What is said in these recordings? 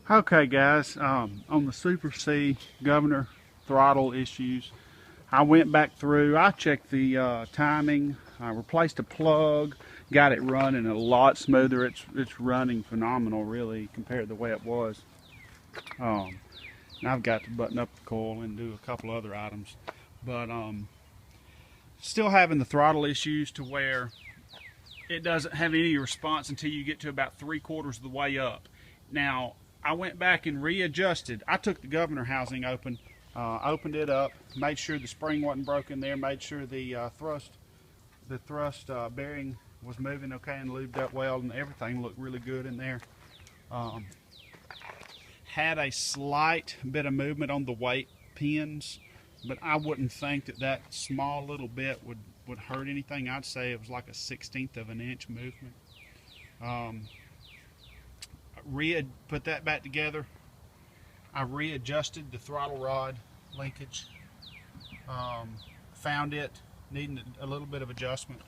Okay guys, on the Super C governor throttle issues, I went back through, I checked the timing, I replaced a plug, got it running a lot smoother. It's running phenomenal really compared to the way it was. And I've got to button up the coil and do a couple other items, but still having the throttle issues to where it doesn't have any response until you get to about 3/4 of the way up. Now, I went back and readjusted. I took the governor housing open, opened it up, made sure the spring wasn't broken there, made sure the thrust bearing was moving okay and lubed up well, and everything looked really good in there. Had a slight bit of movement on the weight pins, but I wouldn't think that small little bit would hurt anything. I'd say it was like a 1/16 of an inch movement. Put that back together. I readjusted the throttle rod linkage. Found it needing a little bit of adjustment,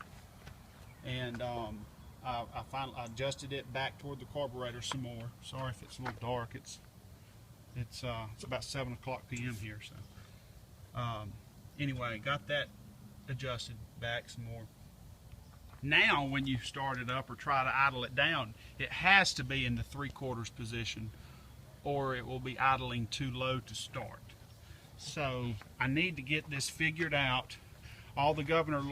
and I finally adjusted it back toward the carburetor some more. Sorry if it's a little dark. It's about 7:00 p.m. here, so anyway, got that adjusted back some more. Now when you start it up or try to idle it down, it has to be in the 3/4 position or it will be idling too low to start. So I need to get this figured out. All the governor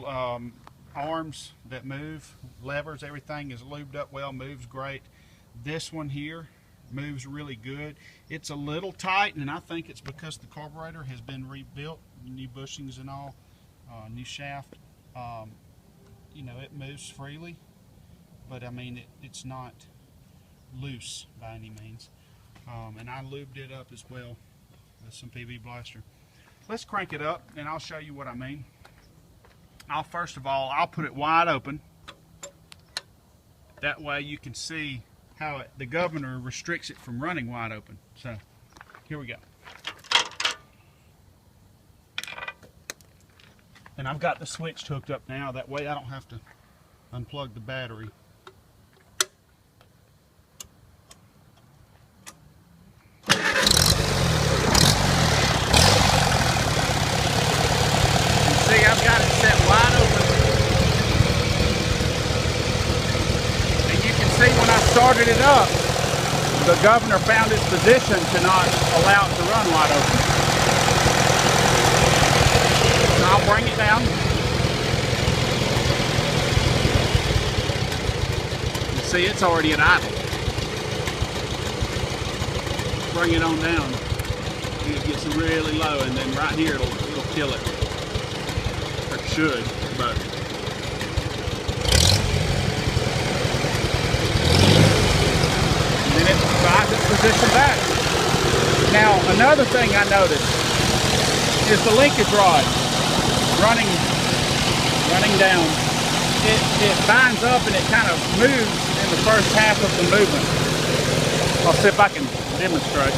arms that move, levers, everything is lubed up well, moves great. This one here moves really good. It's a little tight, and I think it's because the carburetor has been rebuilt, new bushings and all, new shaft. You know, it moves freely, but I mean it's not loose by any means. And I lubed it up as well with some PV Blaster. Let's crank it up and I'll show you what I mean. First of all, I'll put it wide open. That way you can see how the governor restricts it from running wide open. So here we go. And I've got the switch hooked up now, that way I don't have to unplug the battery. And see, I've got it set wide open. And you can see when I started it up, the governor found its position to not allow it to run wide open. I'll bring it down. You see, it's already at idle. Bring it on down. It gets really low, and then right here it'll kill it. Or it should, but and then it finds its position back. Now, another thing I noticed is the linkage rod. Running down, it binds up and it kind of moves in the first half of the movement. I'll see if I can demonstrate.